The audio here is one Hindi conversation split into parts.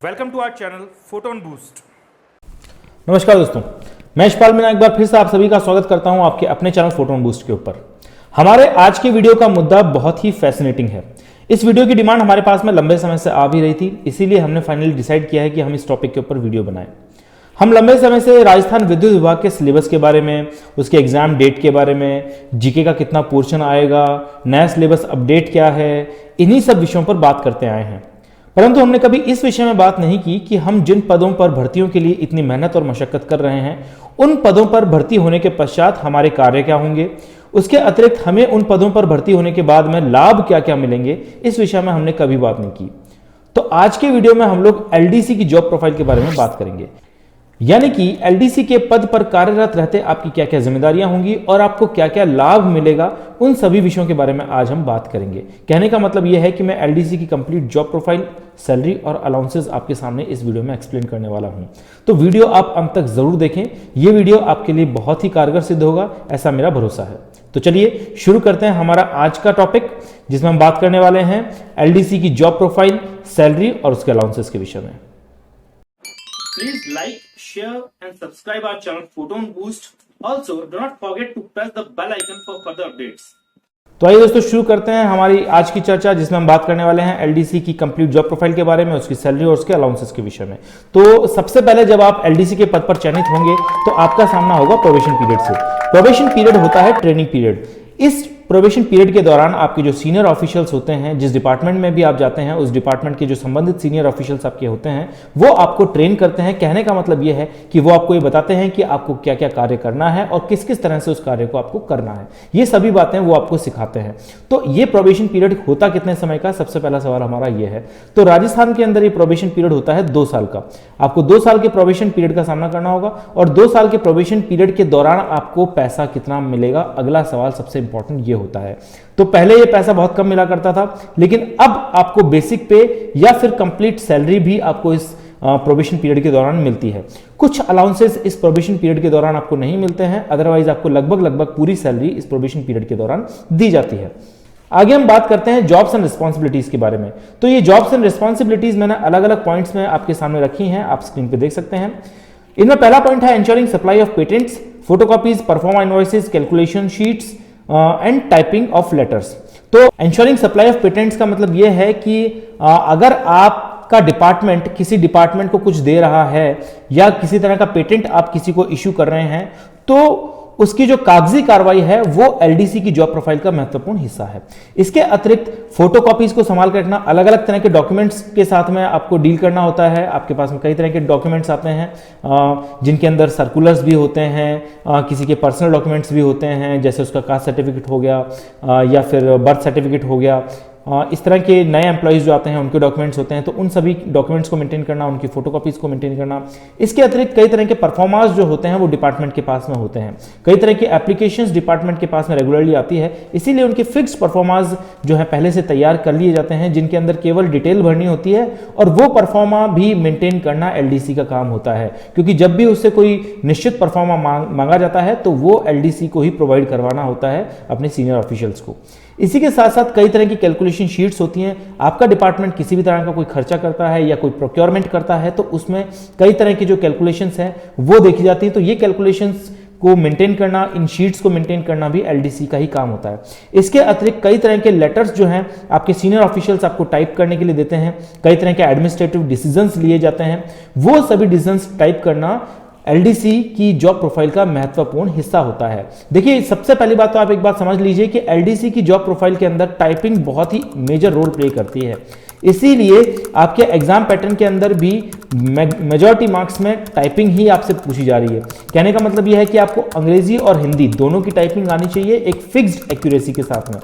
Welcome to our channel photon boost. नमस्कार दोस्तों, मैं यशपाल मीना एक बार फिर से आप सभी का स्वागत करता हूं आपके अपने चैनल फोटोन बूस्ट के ऊपर। हमारे आज की वीडियो का मुद्दा बहुत ही फैसिनेटिंग है। इस वीडियो की डिमांड हमारे पास में लंबे समय से आ भी रही थी, इसीलिए हमने फाइनली डिसाइड किया है कि हम इस टॉपिक के ऊपर वीडियो बनाएं। हम लंबे समय से राजस्थान विद्युत विभाग के सिलेबस के बारे में, उसके एग्जाम डेट के बारे में, जीके का कितना पोर्शन आएगा, नया सिलेबस अपडेट क्या है, इन्हीं सब विषयों पर बात करते आए हैं। परंतु हमने कभी इस विषय में बात नहीं की कि हम जिन पदों पर भर्तियों के लिए इतनी मेहनत और मशक्कत कर रहे हैं, उन पदों पर भर्ती होने के पश्चात हमारे कार्य क्या होंगे, उसके अतिरिक्त हमें उन पदों पर भर्ती होने के बाद में लाभ क्या क्या मिलेंगे, इस विषय में हमने कभी बात नहीं की। तो आज के वीडियो में हम लोग एलडीसी की जॉब प्रोफाइल के बारे में बात करेंगे, यानी कि एलडीसी के पद पर कार्यरत रहते आपकी क्या क्या जिम्मेदारियां होंगी और आपको क्या क्या लाभ मिलेगा, उन सभी विषयों के बारे में आज हम बात करेंगे। कहने का मतलब यह है कि मैं एलडीसी की कंप्लीट जॉब प्रोफाइल, सैलरी और अलाउंसेस आपके सामने इस वीडियो में एक्सप्लेन करने वाला हूं। तो वीडियो आप अंत तक जरूर देखें, यह वीडियो आपके लिए बहुत ही कारगर सिद्ध होगा, ऐसा मेरा भरोसा है। तो चलिए शुरू करते हैं हमारा आज का टॉपिक, जिसमें हम बात करने वाले हैं एलडीसी की जॉब प्रोफाइल, सैलरी और उसके अलाउंसेस के विषय में। Please like, share and subscribe our channel Photon Boost. Also, do not forget to press the bell icon for further updates. तो आइए दोस्तों शुरू करते हैं हमारी आज की चर्चा, जिसमें हम बात करने वाले हैं एलडीसी की कंप्लीट जॉब प्रोफाइल के बारे में, उसकी सैलरी और उसके अलाउंसेस के विषय में। तो सबसे पहले जब आप एलडीसी के पद पर चयनित होंगे तो आपका सामना होगा प्रोबेशन पीरियड से। प्रोबेशन पीरियड होता है ट्रेनिंग पीरियड। इस प्रोबेशन पीरियड के दौरान आपके जो सीनियर ऑफिशियल्स होते हैं, जिस डिपार्टमेंट में भी आप जाते हैं, उस डिपार्टमेंट के जो संबंधित सीनियर ऑफिशियल्स आपके होते हैं, वो आपको ट्रेन करते हैं। कहने का मतलब ये है कि वो आपको ये बताते हैं कि आपको क्या क्या कार्य करना है और किस किस तरह से उस कार्य को आपको करना है। ये सभी बातें वो आपको सिखाते हैं। तो ये प्रोबेशन पीरियड होता कितने समय का, सबसे पहला सवाल हमारा ये है। तो राजस्थान के अंदर ये प्रोबेशन पीरियड होता है 2 साल का। आपको 2 साल के प्रोबेशन पीरियड का सामना करना होगा और 2 साल के प्रोबेशन पीरियड के दौरान आपको पैसा कितना मिलेगा, अगला सवाल सबसे इंपॉर्टेंट ये होता है। तो पहले ये पैसा बहुत कम मिला करता था, लेकिन अब आपको बेसिक पे या फिर कंप्लीट सैलरी भी आपको इस प्रोबेशन पीरियड के दौरान मिलती है। कुछ अलाउंसेस इस प्रोबेशन पीरियड के दौरान आपको नहीं मिलते हैं, अदरवाइज आपको लगभग पूरी सैलरी इस प्रोबेशन पीरियड के दौरान दी जाती है। आगे हम बात करते हैं जॉब्स एंड रिस्पॉन्सिबिलिटीज के बारे में। तो ये जॉब्स एंड रिस्पॉन्सिबिलिटीज मैंने अलग अलग पॉइंट्स में आपके सामने रखी हैं, आप स्क्रीन पे देख सकते हैं। इनमें पहला पॉइंट है ensuring supply of patents, photocopies, pro forma invoices, calculation sheets and typing of letters. तो एंश्योरिंग सप्लाई ऑफ पेटेंट्स का मतलब यह है कि अगर आपका डिपार्टमेंट किसी डिपार्टमेंट को कुछ दे रहा है या किसी तरह का पेटेंट आप किसी को इश्यू कर रहे हैं, तो उसकी जो कागजी कार्रवाई है वो एलडीसी की जॉब प्रोफाइल का महत्वपूर्ण हिस्सा है। इसके अतिरिक्त फोटोकॉपीज को संभाल कर रखना, अलग अलग तरह के डॉक्यूमेंट्स के साथ में आपको डील करना होता है। आपके पास में कई तरह के डॉक्यूमेंट्स आते हैं, जिनके अंदर सर्कुलर्स भी होते हैं, किसी के पर्सनल डॉक्यूमेंट्स भी होते हैं, जैसे उसका कास्ट सर्टिफिकेट हो गया या फिर बर्थ सर्टिफिकेट हो गया। इस तरह के नए एम्प्लॉइज जो आते हैं उनके डॉक्यूमेंट्स होते हैं, तो उन सभी डॉक्यूमेंट्स को मेंटेन करना, उनकी फोटोकॉपीज को मेंटेन करना। इसके अतिरिक्त कई तरह के परफॉर्मांस जो होते हैं वो डिपार्टमेंट के पास में होते हैं। कई तरह की एप्लीकेशंस डिपार्टमेंट के पास में रेगुलरली आती है, इसीलिए उनके फिक्स्ड परफॉर्मांस जो है पहले से तैयार कर लिए जाते हैं, जिनके अंदर केवल डिटेल भरनी होती है और वो परफॉर्मा भी मेंटेन करना एलडीसी का काम होता है। क्योंकि जब भी उससे कोई निश्चित परफॉर्मा मांगा जाता है तो वो एलडीसी को ही प्रोवाइड करवाना होता है अपने सीनियर ऑफिशियल्स को। इसी के साथ साथ कई तरह की कैलकुलेशन शीट्स होती हैं। आपका डिपार्टमेंट किसी भी तरह का कोई खर्चा करता है या कोई प्रोक्योरमेंट करता है, तो उसमें कई तरह की जो कैलकुलेशंस हैं वो देखी जाती हैं। तो ये कैलकुलेशंस को मेंटेन करना, इन शीट्स को मेंटेन करना भी एलडीसी का ही काम होता है। इसके अतिरिक्त कई तरह के लेटर्स जो हैं आपके सीनियर ऑफिशियल्स आपको टाइप करने के लिए देते हैं। कई तरह के एडमिनिस्ट्रेटिव डिसीजंस लिए जाते हैं, वो सभी डिसीजंस टाइप करना एलडीसी की जॉब प्रोफाइल का महत्वपूर्ण हिस्सा होता है। देखिए, सबसे पहली बात तो आप एक बात समझ लीजिए कि एलडीसी की जॉब प्रोफाइल के अंदर टाइपिंग बहुत ही मेजर रोल प्ले करती है। इसीलिए आपके एग्जाम पैटर्न के अंदर भी मेजॉरिटी मार्क्स में टाइपिंग ही आपसे पूछी जा रही है। कहने का मतलब यह है कि आपको अंग्रेजी और हिंदी दोनों की टाइपिंग आनी चाहिए एक फिक्स्ड एक्यूरेसी के साथ में।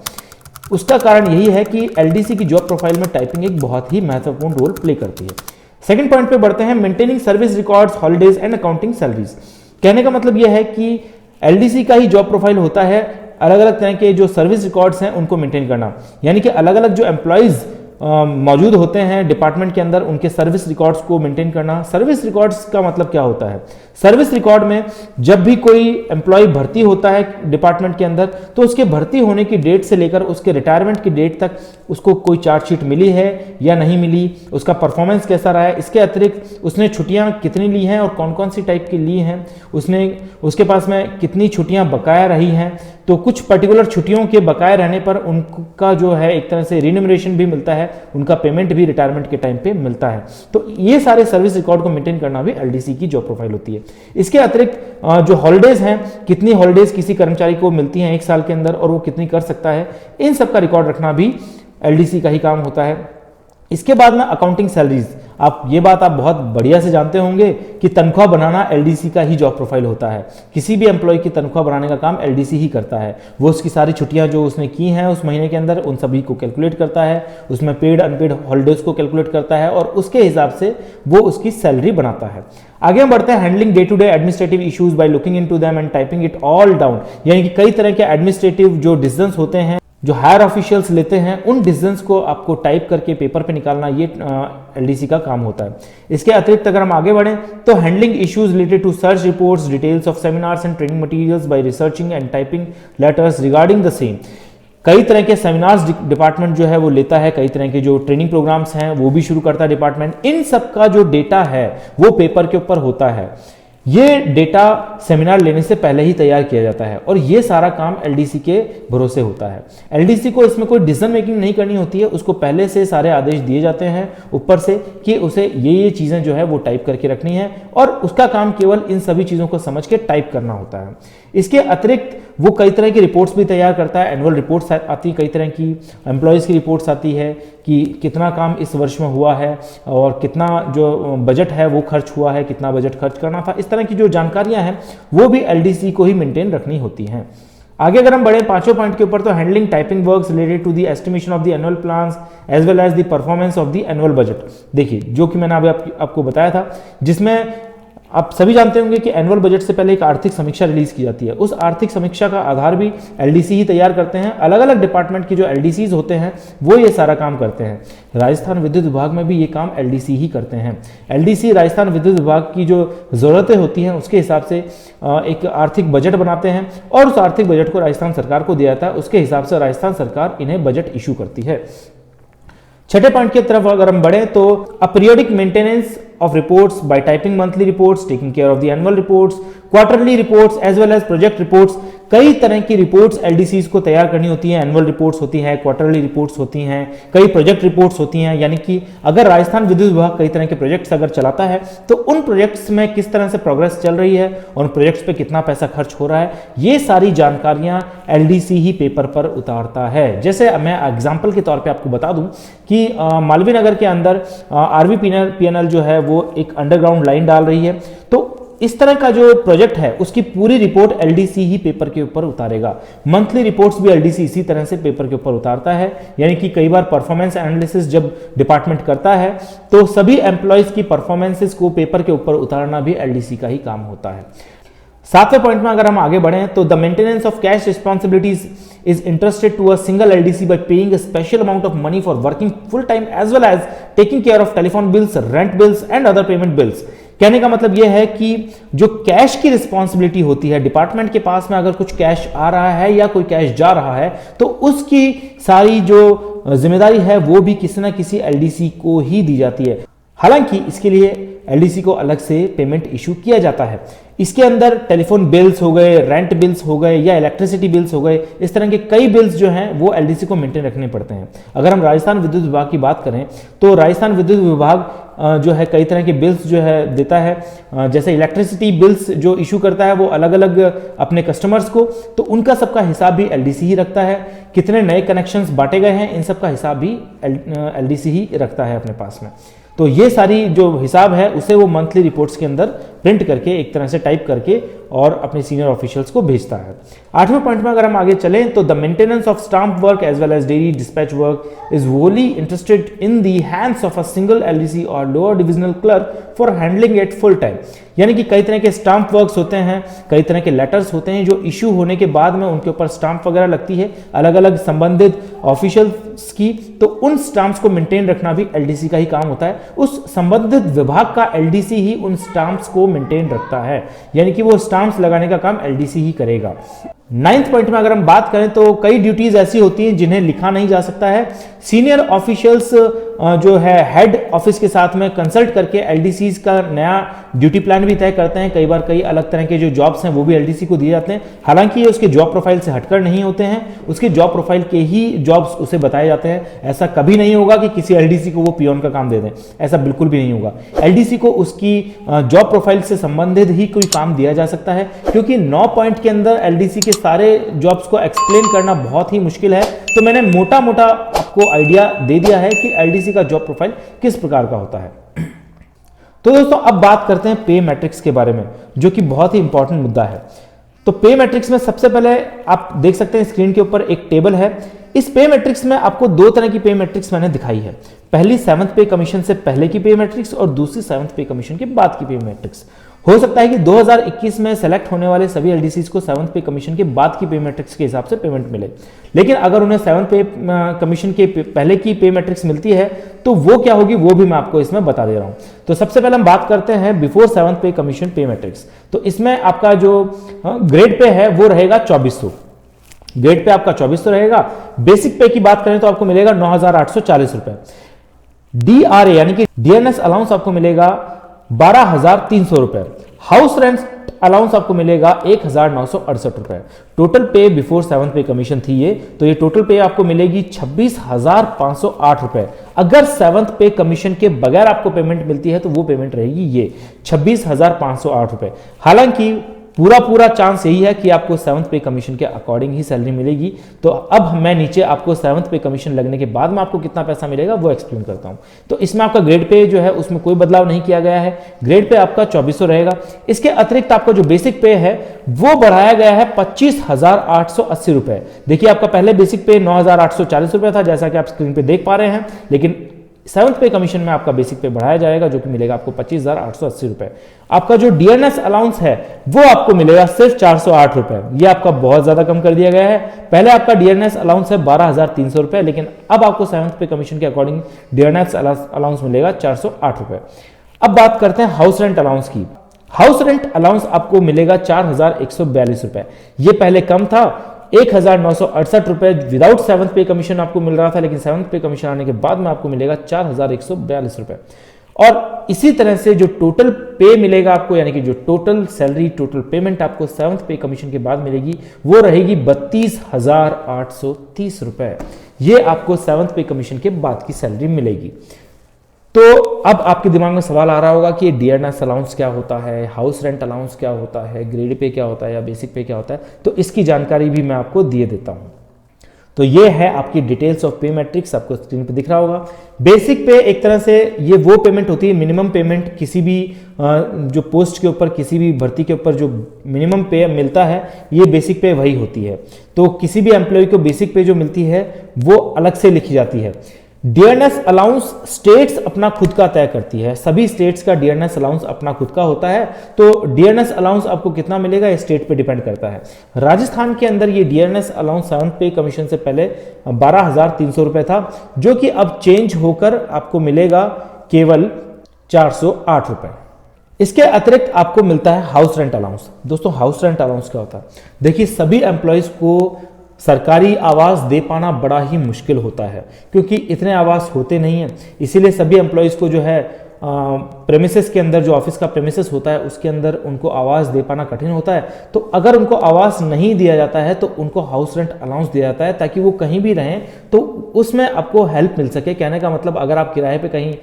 उसका कारण यही है कि एलडीसी की जॉब प्रोफाइल में टाइपिंग एक बहुत ही महत्वपूर्ण रोल प्ले करती है। सेकंड पॉइंट पे बढ़ते हैं, maintaining service records, holidays and accounting salaries. कहने का मतलब यह है कि एलडीसी का ही जॉब प्रोफाइल होता है अलग अलग तरह के जो सर्विस रिकॉर्ड्स हैं उनको मेंटेन करना, यानी कि अलग अलग जो एम्प्लॉइज मौजूद होते हैं डिपार्टमेंट के अंदर, उनके सर्विस रिकॉर्ड्स को मेंटेन करना। सर्विस रिकॉर्ड्स का मतलब क्या होता है? सर्विस रिकॉर्ड में जब भी कोई एम्प्लॉय भर्ती होता है डिपार्टमेंट के अंदर, तो उसके भर्ती होने की डेट से लेकर उसके रिटायरमेंट की डेट तक उसको कोई चार्जशीट मिली है या नहीं मिली, उसका परफॉर्मेंस कैसा रहा है, इसके अतिरिक्त उसने छुट्टियां कितनी ली हैं और कौन कौन सी टाइप की ली हैं, उसके पास में कितनी छुट्टियां बकाया रही हैं। तो कुछ पर्टिकुलर छुट्टियों के बकाया रहने पर उनका जो है एक तरह से रिन्यूमरेशन भी मिलता है, उनका पेमेंट भी रिटायरमेंट के टाइम पे मिलता है। तो ये सारे सर्विस रिकॉर्ड को मेंटेन करना भी एलडीसी की जॉब प्रोफाइल होती है। इसके अतिरिक्त जो हॉलिडेज हैं, कितनी हॉलिडेज किसी कर्मचारी को मिलती हैं एक साल के अंदर और वो कितनी कर सकता है, इन सब का रिकॉर्ड रखना भी एलडीसी का ही काम होता है। इसके बाद में अकाउंटिंग सैलरीज, ये बात आप बहुत बढ़िया से जानते होंगे कि तनख्वाह बनाना एलडीसी का ही जॉब प्रोफाइल होता है। किसी भी एम्प्लॉय की तनख्वाह बनाने का काम एलडीसी ही करता है। वो उसकी सारी छुट्टियां जो उसने की हैं उस महीने के अंदर, उन सभी को कैलकुलेट करता है, उसमें पेड अनपेड हॉलिडेज को कैलकुलेट करता है और उसके हिसाब से वो उसकी सैलरी बनाता है। आगे हम बढ़ते हैं, handling day to day administrative issues by looking into them and typing it all down. यानी कि कई तरह के एडमिनिस्ट्रेटिव जो डिसीजंस होते हैं, जो हायर ऑफिशियल्स लेते हैं, उन डिसीजंस को आपको टाइप करके पेपर पे निकालना, ये एलडीसी का काम होता है। इसके अतिरिक्त अगर हम आगे बढ़ें तो handling issues related to search reports, details of seminars and training materials by researching and typing letters regarding the same. कई तरह के सेमिनार्स डिपार्टमेंट जो है वो लेता है, कई तरह के जो ट्रेनिंग प्रोग्राम्स हैं वो भी शुरू करता है डिपार्टमेंट। इन सब का जो डेटा है वो पेपर के ऊपर होता है। ये डेटा सेमिनार लेने से पहले ही तैयार किया जाता है और ये सारा काम एलडीसी के भरोसे होता है। एलडीसी को इसमें कोई डिसीजन मेकिंग नहीं करनी होती है, उसको पहले से सारे आदेश दिए जाते हैं ऊपर से कि उसे ये चीजें जो है वो टाइप करके रखनी है और उसका काम केवल इन सभी चीजों को समझ के टाइप करना होता है। इसके अतिरिक्त वो कई तरह की रिपोर्ट्स भी तैयार करता है। एनुअल रिपोर्ट्स आती है, कई तरह की एम्प्लॉयज़ की रिपोर्ट्स आती है कि कितना काम इस वर्ष में हुआ है और कितना जो बजट है वो खर्च हुआ है, कितना बजट खर्च करना था। इस तरह की जो जानकारियां हैं वो भी एलडीसी को ही मेंटेन रखनी होती हैं। आगे अगर हम बढ़े पांचों पॉइंट के ऊपर, तो handling typing works related to the estimation of the annual plans as well as the performance of the annual budget. देखिए, जो कि मैंने अभी आपको बताया था, जिसमें आप सभी जानते होंगे कि एनुअल बजट से पहले एक आर्थिक समीक्षा रिलीज की जाती है। उस आर्थिक समीक्षा का आधार भी एलडीसी ही तैयार करते हैं। अलग अलग डिपार्टमेंट के जो एलडीसीज होते हैं वो ये सारा काम करते हैं। राजस्थान विद्युत विभाग में भी ये काम एलडीसी ही करते हैं। एलडीसी राजस्थान विद्युत विभाग की जो जरूरतें होती हैं उसके हिसाब से एक आर्थिक बजट बनाते हैं और उस आर्थिक बजट को राजस्थान सरकार को दिया जाता है। उसके हिसाब से राजस्थान सरकार इन्हें बजट इशू करती है। छठे पॉइंट की तरफ अगर हम बढ़े तो aperiodic maintenance of reports by typing monthly reports, taking care of the annual reports, quarterly reports as well as project reports। कई तरह की रिपोर्ट्स एलडीसीज को तैयार करनी होती हैं। एनुअल रिपोर्ट्स होती हैं, क्वार्टरली रिपोर्ट्स होती हैं, कई प्रोजेक्ट रिपोर्ट्स होती हैं। यानी कि अगर राजस्थान विद्युत विभाग कई तरह के प्रोजेक्ट्स अगर चलाता है तो उन प्रोजेक्ट्स में किस तरह से प्रोग्रेस चल रही है और उन प्रोजेक्ट्स पे कितना पैसा खर्च हो रहा है, ये सारी जानकारियां एलडीसी ही पेपर पर उतारता है। जैसे मैं एग्जाम्पल के तौर पर आपको बता दूं कि मालवीय नगर के अंदर आरवीपीएनएल जो है वो एक अंडरग्राउंड लाइन डाल रही है। तो इस तरह का जो प्रोजेक्ट है उसकी पूरी रिपोर्ट एलडीसी ही पेपर के ऊपर उतारेगा। मंथली रिपोर्ट्स भी एलडीसी इसी तरह से पेपर के ऊपर उतारता है। यानी कि कई बार परफॉर्मेंस एनालिसिस जब डिपार्टमेंट करता है तो सभी एम्प्लॉयज की परफॉर्मेंसेस को पेपर के ऊपर उतारना भी एलडीसी का ही काम होता है। सातवें पॉइंट में अगर हम आगे बढ़े तो the maintenance of cash responsibilities is interested to a single LDC by paying a special amount of money for working full time as well as taking care of telephone bills, rent bills and other payment bills। कहने का मतलब यह है कि जो कैश की रिस्पॉन्सिबिलिटी होती है डिपार्टमेंट के पास में, अगर कुछ कैश आ रहा है या कोई कैश जा रहा है तो उसकी सारी जो जिम्मेदारी है वो भी किसी ना किसी एलडीसी को ही दी जाती है। हालांकि इसके लिए एलडीसी को अलग से पेमेंट इशू किया जाता है। इसके अंदर टेलीफोन बिल्स हो गए, रेंट बिल्स हो गए या इलेक्ट्रिसिटी बिल्स हो गए, इस तरह के कई बिल्स जो हैं वो एलडीसी को मेंटेन रखने पड़ते हैं। अगर हम राजस्थान विद्युत विभाग की बात करें तो राजस्थान विद्युत विभाग जो है कई तरह के बिल्स जो है देता है। जैसे इलेक्ट्रिसिटी बिल्स जो इशू करता है वो अलग अलग अपने कस्टमर्स को, तो उनका सबका हिसाब भी एलडीसी ही रखता है। कितने नए कनेक्शंस बांटे गए हैं इन सबका हिसाब भी एलडीसी ही रखता है अपने पास में। तो ये सारी जो हिसाब है उसे वो मंथली रिपोर्ट्स के अंदर प्रिंट करके एक तरह से टाइप करके और अपने सीनियर ऑफिशियल्स को भेजता है। 8वें पॉइंट में अगर हम आगे चलें तो the maintenance of stamp work as well as daily dispatch work is wholly interested in the hands of a single LDC और lower divisional clerk for handling it full time. यानी कि कई तरह के स्टाम्प वर्क्स होते हैं, कई तरह के लेटर्स होते हैं जो इश्यू होने के बाद में उनके ऊपर स्टाम्प वगैरह लगती है अलग अलग संबंधित ऑफिशियल्स की, तो उन स्टाम्प्स को मेंटेन रखना भी एलडीसी का ही काम होता है। उस संबंधित विभाग का एलडीसी ही उन स्टाम्प्स को मेंटेन रखता है, यानी कि वो स्टाम्प्स लगाने का काम एलडीसी ही करेगा। 9th पॉइंट में अगर हम बात करें तो कई ड्यूटीज ऐसी होती हैं जिन्हें लिखा नहीं जा सकता है। सीनियर ऑफिशियल्स जो है हेड ऑफिस के साथ में कंसल्ट करके एलडीसीज का नया ड्यूटी प्लान भी तय करते हैं। कई बार कई अलग तरह के जो जॉब्स हैं वो भी एलडीसी को दिए जाते हैं, हालांकि ये उसके जॉब प्रोफाइल से हटकर नहीं होते हैं, उसके जॉब प्रोफाइल के ही जॉब्स उसे बताए जाते हैं। ऐसा कभी नहीं होगा कि किसी एलडीसी को वो पियोन का काम दे दें, ऐसा बिल्कुल भी नहीं होगा। एलडीसी को उसकी जॉब प्रोफाइल से संबंधित ही कोई काम दिया जा सकता है, क्योंकि 9 पॉइंट के अंदर एलडीसी के सारे जॉब्स को एक्सप्लेन करना बहुत ही मुश्किल है, तो मैंने मोटा मोटा आपको आइडिया दे दिया है कि एलडीसी का जॉब प्रोफाइल किस प्रकार का होता है। तो दोस्तों अब बात करते हैं पे मैट्रिक्स के बारे में, जो कि बहुत ही इंपॉर्टेंट मुद्दा है। तो पे मैट्रिक्स में सबसे पहले आप देख सकते हैं स्क्रीन के ऊपर एक टेबल है। इस पे मैट्रिक्स में आपको दो तरह की पे मैट्रिक्स मैंने दिखाई है, पहली 7th पे कमीशन से पहले की पे मैट्रिक्स और दूसरी 7th पे कमीशन के बाद की पे मैट्रिक्स। हो सकता है कि 2021 में सेलेक्ट होने वाले सभी एलडीसीज को 7th पे कमीशन के बाद की पे मैट्रिक्स के हिसाब से पेमेंट मिले, लेकिन अगर उन्हें 7th पे कमीशन के पहले की पे मैट्रिक्स मिलती है तो वो क्या होगी वो भी मैं आपको इसमें बता दे रहा हूं। तो सबसे पहले हम बात करते हैं बिफोर 7th पे कमीशन पे मैट्रिक्स। तो इसमें आपका जो ग्रेड पे है वो रहेगा 2400, ग्रेड पे आपका 2400 रहेगा। बेसिक पे की बात करें तो आपको मिलेगा 9840 रुपए। डीआरए यानी कि डीएनएस अलाउंस आपको मिलेगा 12,300 रुपए। हाउस रेंट अलाउंस आपको मिलेगा 1,968 रुपए। टोटल पे बिफोर 7th पे कमीशन थी ये, तो ये टोटल पे आपको मिलेगी 26,508 रुपए। अगर 7th पे कमीशन के बगैर आपको पेमेंट मिलती है तो वो पेमेंट रहेगी ये 26,508 रुपए। हालांकि पूरा चांस यही है कि आपको 7th पे कमीशन के अकॉर्डिंग ही सैलरी मिलेगी। तो अब मैं नीचे आपको 7th पे कमीशन लगने के बाद में आपको कितना पैसा मिलेगा वो एक्सप्लेन करता हूं। तो इसमें आपका ग्रेड पे जो है उसमें कोई बदलाव नहीं किया गया है, ग्रेड पे आपका 2400 रहेगा। इसके अतिरिक्त आपका जो बेसिक पे है वो बढ़ाया गया है 25,880 रुपए। देखिए आपका पहले बेसिक पे 9,840 रुपए था जैसा कि आप स्क्रीन पे देख पा रहे हैं, लेकिन 7th पे कमीशन में आपका बेसिक पे बढ़ाया जाएगा जो कि मिलेगा आपको 25,880 रुपए। आपका जो डीएनएस अलाउंस है वो आपको मिलेगा सिर्फ 408 रुपए। ये आपका बहुत ज्यादा कम कर दिया गया है। पहले आपका डीएनएस अलाउंस है 12,300 रुपए, लेकिन अब आपको 7th पे कमीशन के अकॉर्डिंग डीएनएस अलाउंस मिलेगा 408 रुपए। अब बात करते हैं हाउस रेंट अलाउंस की। हाउस रेंट अलाउंस आपको मिलेगा 4,142 रुपए। ये पहले कम था, 1,968 रुपए विदाउट 7th पे कमीशन आपको मिल रहा था, लेकिन 7th पे कमीशन आने के बाद में आपको मिलेगा 4,142 रुपए। और इसी तरह से जो टोटल पे मिलेगा आपको, यानी कि जो टोटल सैलरी टोटल पेमेंट आपको 7th पे कमीशन के बाद मिलेगी वो रहेगी 32,830 रुपए। ये आपको 7th पे कमीशन के बाद की सैलरी मिलेगी। तो अब आपके दिमाग में सवाल आ रहा होगा कि डीएनएस अलाउंस क्या होता है, हाउस रेंट अलाउंस क्या होता है, ग्रेड पे क्या होता है या बेसिक पे क्या होता है। तो इसकी जानकारी भी मैं आपको दिए देता हूं। तो ये है आपकी डिटेल्स ऑफ पे मैट्रिक्स, आपको स्क्रीन पे दिख रहा होगा। बेसिक पे एक तरह से ये वो पेमेंट होती है, मिनिमम पेमेंट किसी भी जो पोस्ट के ऊपर किसी भी भर्ती के ऊपर जो मिनिमम पे मिलता है ये बेसिक पे वही होती है। तो किसी भी एम्प्लॉय को बेसिक पे जो मिलती है वो अलग से लिखी जाती है। डीएनएस अलाउंस स्टेट्स अपना खुद का तय करती है, सभी स्टेट्स का डीएनएस अलाउंस अपना खुद का होता है। तो डीएनएस अलाउंस आपको कितना मिलेगा ये स्टेट पे डिपेंड करता है। राजस्थान के अंदर ये डीएनएस अलाउंस 7th पे कमीशन से पहले 12,300 रुपए था, जो कि अब चेंज होकर आपको मिलेगा केवल 408 रुपए। इसके अतिरिक्त आपको मिलता है हाउस रेंट अलाउंस। दोस्तों हाउस रेंट अलाउंस क्या होता है? देखिए सभी एम्प्लॉयज को सरकारी आवास दे पाना बड़ा ही मुश्किल होता है, क्योंकि इतने आवास होते नहीं हैं। इसीलिए सभी एम्प्लॉयज को जो है प्रेमिसेस के अंदर, जो ऑफिस का प्रेमिसेस होता है उसके अंदर उनको आवास दे पाना कठिन होता है। तो अगर उनको आवास नहीं दिया जाता है तो उनको हाउस रेंट अलाउंस दिया जाता है, ताकि वो कहीं भी रहें तो उसमें आपको हेल्प मिल सके। कहने का मतलब अगर आप किराए पे कहीं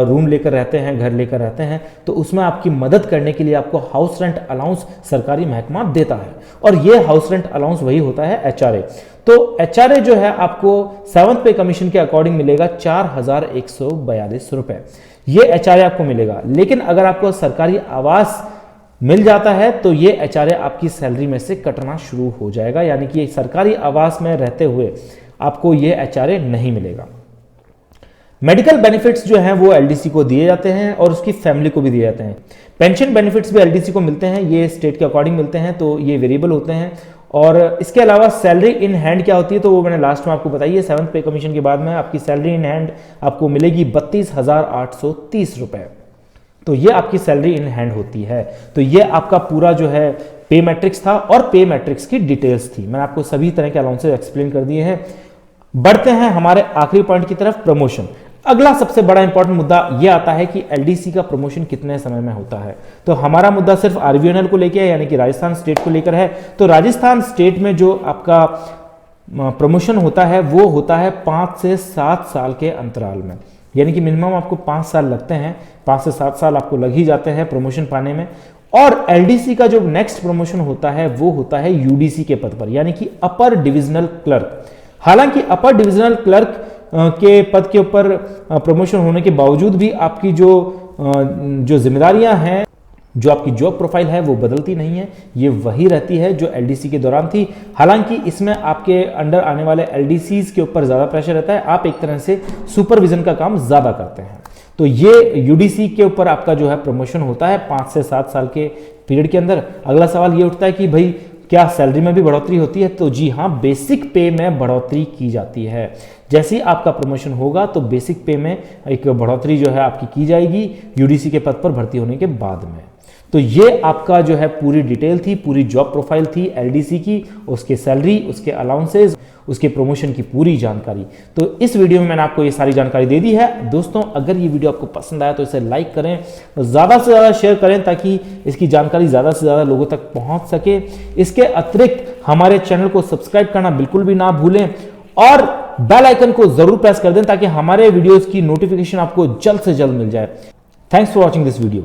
रूम लेकर रहते हैं, घर लेकर रहते हैं, तो उसमें आपकी मदद करने के लिए आपको हाउस रेंट अलाउंस सरकारी महकमा देता है। और ये हाउस रेंट अलाउंस वही होता है एचआरए। तो एचआरए जो है आपको 7th पे कमीशन के अकॉर्डिंग मिलेगा 4,142 रुपए। ये एचआरए आपको मिलेगा। लेकिन अगर आपको सरकारी आवास मिल जाता है तो ये एचआरए आपकी सैलरी में से कटना शुरू हो जाएगा, यानी कि सरकारी आवास में रहते हुए आपको ये एचआरए नहीं मिलेगा। मेडिकल बेनिफिट्स जो हैं वो एलडीसी को दिए जाते हैं और उसकी फैमिली को भी दिए जाते हैं। पेंशन बेनिफिट्स भी एलडीसी को मिलते हैं, ये स्टेट के अकॉर्डिंग मिलते हैं, तो ये वेरिएबल होते हैं। और इसके अलावा सैलरी इन हैंड क्या होती है, तो वो मैंने लास्ट में आपको बताई है। 7th पे कमीशन के बाद में आपकी सैलरी इन हैंड आपको मिलेगी 32,830 रुपए। तो ये आपकी सैलरी इन हैंड होती है। तो ये आपका पूरा जो है पे मैट्रिक्स था और पे मैट्रिक्स की डिटेल्स थी। मैंने आपको सभी तरह के अलाउंसेस एक्सप्लेन कर दिए हैं। बढ़ते हैं हमारे आखिरी पॉइंट की तरफ, प्रमोशन। अगला सबसे बड़ा इंपॉर्टेंट मुद्दा यह आता है कि एलडीसी का प्रमोशन कितने समय में होता है। तो हमारा मुद्दा सिर्फ आरवीएनएल को लेकर है, यानी कि राजस्थान स्टेट को लेकर है। तो राजस्थान स्टेट में जो आपका प्रमोशन होता है वो होता है 5 से 7 साल के अंतराल में, यानी कि मिनिमम आपको 5 साल लगते हैं, 5 से 7 साल आपको लग ही जाते हैं प्रमोशन पाने में। और एलडीसी का जो नेक्स्ट प्रमोशन होता है वो होता है यूडीसी के पद पर, यानी कि अपर डिविजनल क्लर्क। हालांकि अपर डिविजनल क्लर्क के पद के ऊपर प्रमोशन होने के बावजूद भी आपकी जो जिम्मेदारियां हैं, जो आपकी जॉब प्रोफाइल है वो बदलती नहीं है, ये वही रहती है जो एलडीसी के दौरान थी। हालांकि इसमें आपके अंडर आने वाले एलडीसीज के ऊपर ज्यादा प्रेशर रहता है, आप एक तरह से सुपरविजन का काम ज्यादा करते हैं। तो ये यूडीसी के ऊपर आपका जो है प्रमोशन होता है 5 से 7 साल के पीरियड के अंदर। अगला सवाल ये उठता है कि भाई क्या सैलरी में भी बढ़ोतरी होती है? तो जी हाँ, बेसिक पे में बढ़ोतरी की जाती है। जैसे ही आपका प्रमोशन होगा तो बेसिक पे में एक बढ़ोतरी जो है आपकी की जाएगी यूडीसी के पद पर भर्ती होने के बाद में। तो ये आपका जो है पूरी डिटेल थी, पूरी जॉब प्रोफाइल थी एलडीसी की, उसके सैलरी, उसके अलाउंसेस, उसके प्रमोशन की पूरी जानकारी। तो इस वीडियो में मैंने आपको ये सारी जानकारी दे दी है। दोस्तों, अगर ये वीडियो आपको पसंद आया तो इसे लाइक करें, ज़्यादा से ज़्यादा शेयर करें ताकि इसकी जानकारी ज़्यादा से ज़्यादा लोगों तक पहुंच सके। इसके अतिरिक्त हमारे चैनल को सब्सक्राइब करना बिल्कुल भी ना भूलें और बेल आइकन को जरूर प्रेस कर दें ताकि हमारे वीडियोज़ की नोटिफिकेशन आपको जल्द से जल्द मिल जाए। Thanks for watching this video.